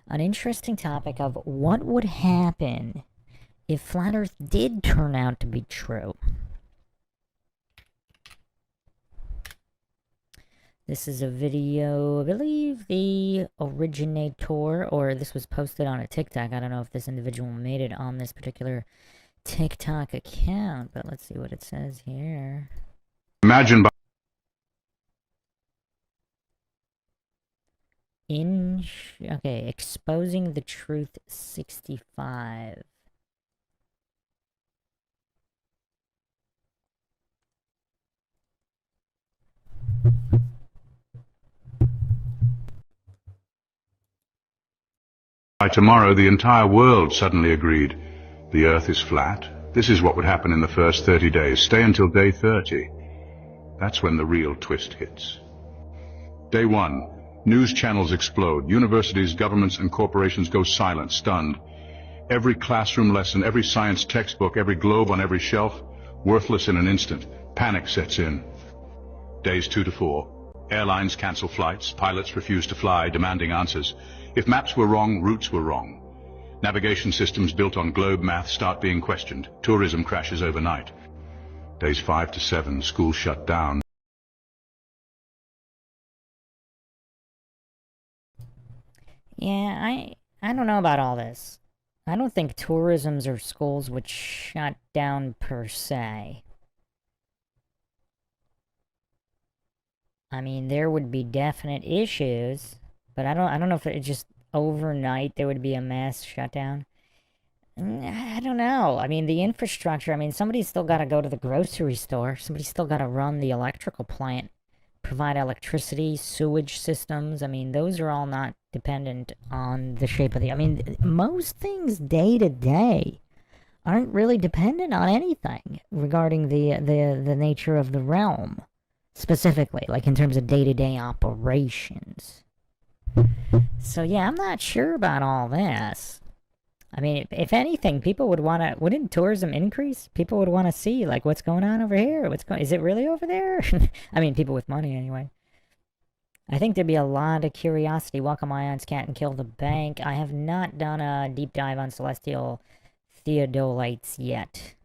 an interesting topic of what would happen if Flat Earth did turn out to be true. This is a video, I believe the originator, or this was posted on a TikTok. I don't know if this individual made it on this particular TikTok account, but let's see what it says here. Imagine by Okay, exposing the truth 65. tomorrow, the entire world suddenly agreed. The Earth is flat. This is what would happen in the first 30 days. Stay until day 30. That's when the real twist hits. Day 1. News channels explode. Universities, governments, and corporations go silent, stunned. Every classroom lesson, every science textbook, every globe on every shelf, worthless in an instant. Panic sets in. Days 2 to 4. Airlines cancel flights. Pilots refuse to fly, demanding answers. If maps were wrong, routes were wrong. Navigation systems built on globe math start being questioned. Tourism crashes overnight. Days 5 to 7. Schools shut down. Yeah, I don't know about all this. I don't think tourisms or schools would shut down per se. I mean, there would be definite issues, but I don't know if it just overnight there would be a mass shutdown. I don't know. I mean, the infrastructure, I mean, somebody's still got to go to the grocery store. Somebody's still got to run the electrical plant, provide electricity, sewage systems. I mean, those are all not dependent on the shape of the... I mean, most things day to day aren't really dependent on anything regarding the nature of the realm, specifically, like in terms of day-to-day operations. So yeah, I'm not sure about all this. I mean, if anything, people would want to... Wouldn't tourism increase? People would want to see, like, what's going on over here? Is it really over there? I mean, people with money, anyway. I think there'd be a lot of curiosity. Welcome Ion's Cat and Kill the Bank. I have not done a deep dive on celestial theodolites yet.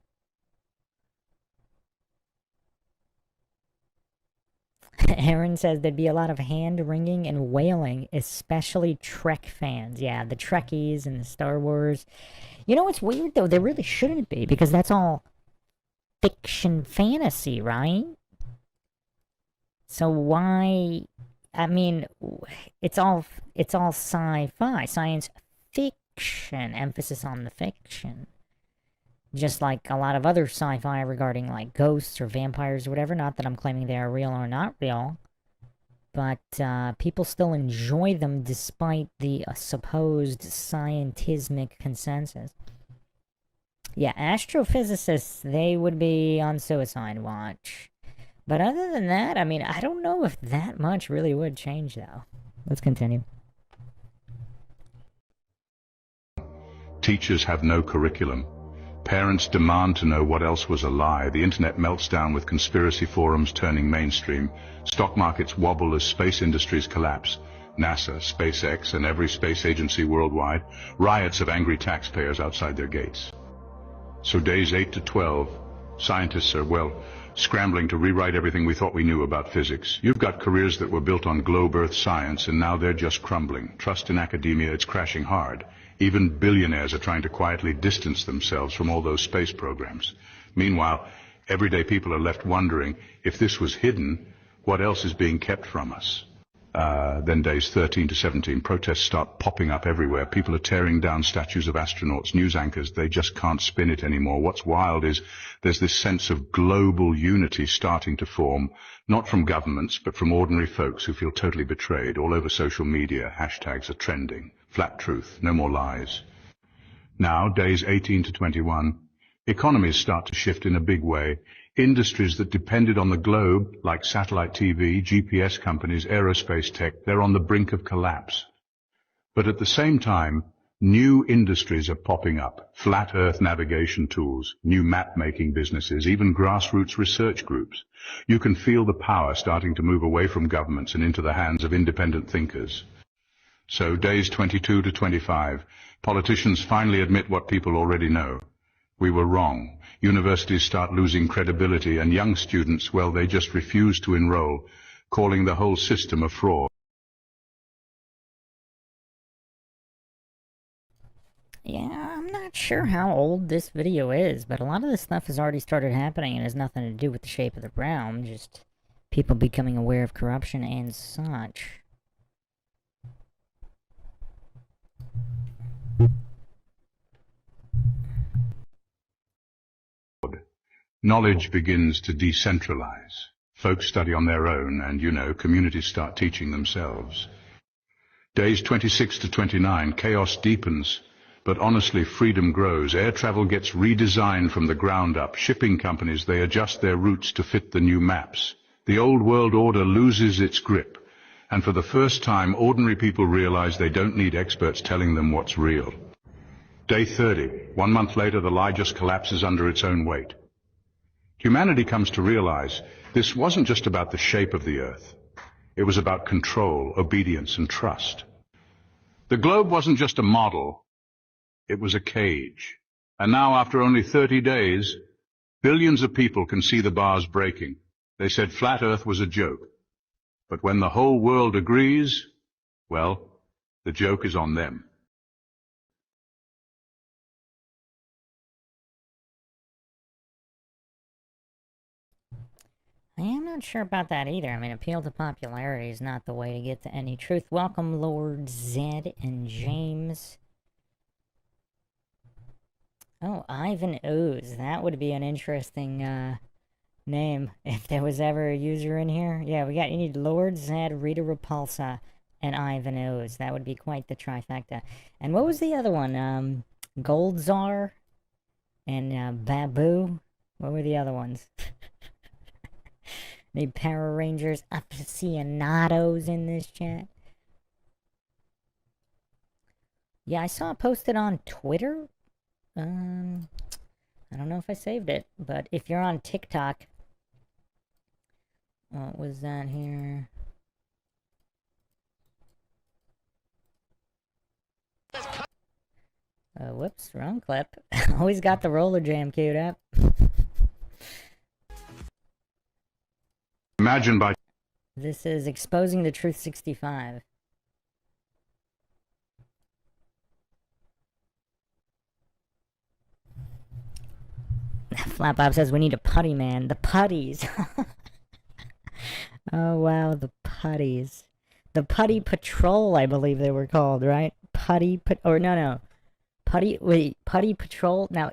Aaron says there'd be a lot of hand-wringing and wailing, especially Trek fans. Yeah, the Trekkies and the Star Wars. You know what's weird, though? There really shouldn't be, because that's all fiction fantasy, right? So why... I mean, it's all sci-fi, science fiction, emphasis on the fiction. Just like a lot of other sci-fi regarding like ghosts or vampires or whatever. Not that I'm claiming they are real or not real, but people still enjoy them despite the supposed scientismic consensus. Yeah, astrophysicists, they would be on suicide watch. But other than that, I mean, I don't know if that much really would change, though. Let's continue. Teachers have no curriculum. Parents demand to know what else was a lie. The internet melts down with conspiracy forums turning mainstream. Stock markets wobble as space industries collapse. NASA, SpaceX, and every space agency worldwide, riots of angry taxpayers outside their gates. So days 8 to 12, scientists are, well, scrambling to rewrite everything we thought we knew about physics. You've got careers that were built on globe Earth science, and now they're just crumbling. Trust in academia, it's crashing hard. Even billionaires are trying to quietly distance themselves from all those space programs. Meanwhile, everyday people are left wondering, if this was hidden, what else is being kept from us? Then days 13 to 17, protests start popping up everywhere. People are tearing down statues of astronauts, news anchors. They just can't spin it anymore. What's wild is there's this sense of global unity starting to form, not from governments, but from ordinary folks who feel totally betrayed. All over social media, hashtags are trending. Flat truth, no more lies. Now, days 18 to 21, economies start to shift in a big way. Industries that depended on the globe, like satellite TV, GPS companies, aerospace tech, they're on the brink of collapse. But at the same time, new industries are popping up. Flat Earth navigation tools, new map-making businesses, even grassroots research groups. You can feel the power starting to move away from governments and into the hands of independent thinkers. So days 22 to 25, politicians finally admit what people already know. We were wrong. Universities start losing credibility, and young students, well, they just refuse to enroll, calling the whole system a fraud. Yeah, I'm not sure how old this video is, but a lot of this stuff has already started happening and has nothing to do with the shape of the realm, just people becoming aware of corruption and such. Knowledge begins to decentralize. Folks study on their own, and, communities start teaching themselves. Days 26 to 29, chaos deepens. But honestly, freedom grows. Air travel gets redesigned from the ground up. Shipping companies, they adjust their routes to fit the new maps. The old world order loses its grip. And for the first time, ordinary people realize they don't need experts telling them what's real. Day 30. 1 month later, the lie just collapses under its own weight. Humanity comes to realize this wasn't just about the shape of the earth. It was about control, obedience, and trust. The globe wasn't just a model. It was a cage. And now, after only 30 days, billions of people can see the bars breaking. They said flat Earth was a joke. But when the whole world agrees, well, the joke is on them. I am not sure about that either. I mean, appeal to popularity is not the way to get to any truth. Welcome, Lord Zed and James. Oh, Ivan Ooze. That would be an interesting name if there was ever a user in here. Yeah, you need Lord Zed, Rita Repulsa, and Ivan Ooze. That would be quite the trifecta. And what was the other one? Gold Czar and Babu. What were the other ones? Need Power Rangers aficionados in this chat. Yeah, I saw it posted on Twitter. I don't know if I saved it, but if you're on TikTok, what was that here? Whoops, wrong clip. Always got the roller jam queued up. Imagine by... This is Exposing the Truth 65. Flatbob says we need a putty man. The putties. Oh wow, the putties. The Putty Patrol, I believe they were called, right? Putty Patrol. Now,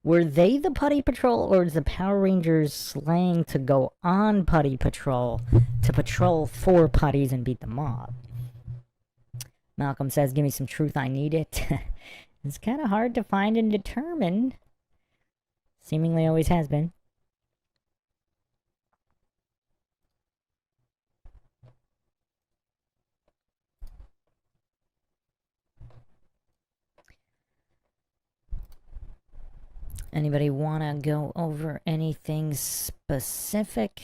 were they the Putty Patrol, or is the Power Rangers slang to go on Putty Patrol to patrol for putties and beat the mob? Malcolm says, give me some truth, I need it. It's kind of hard to find and determine. Seemingly always has been. Anybody want to go over anything specific?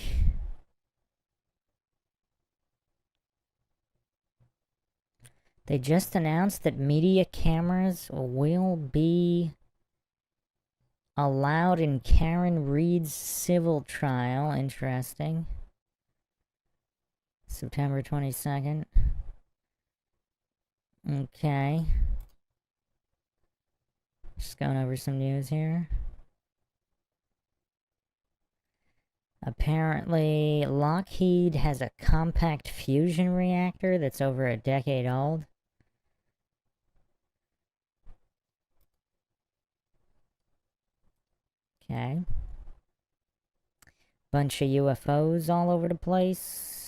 They just announced that media cameras will be allowed in Karen Reed's civil trial. Interesting. September 22nd. Okay. Just going over some news here. Apparently, Lockheed has a compact fusion reactor that's over a decade old. Okay. Bunch of UFOs all over the place.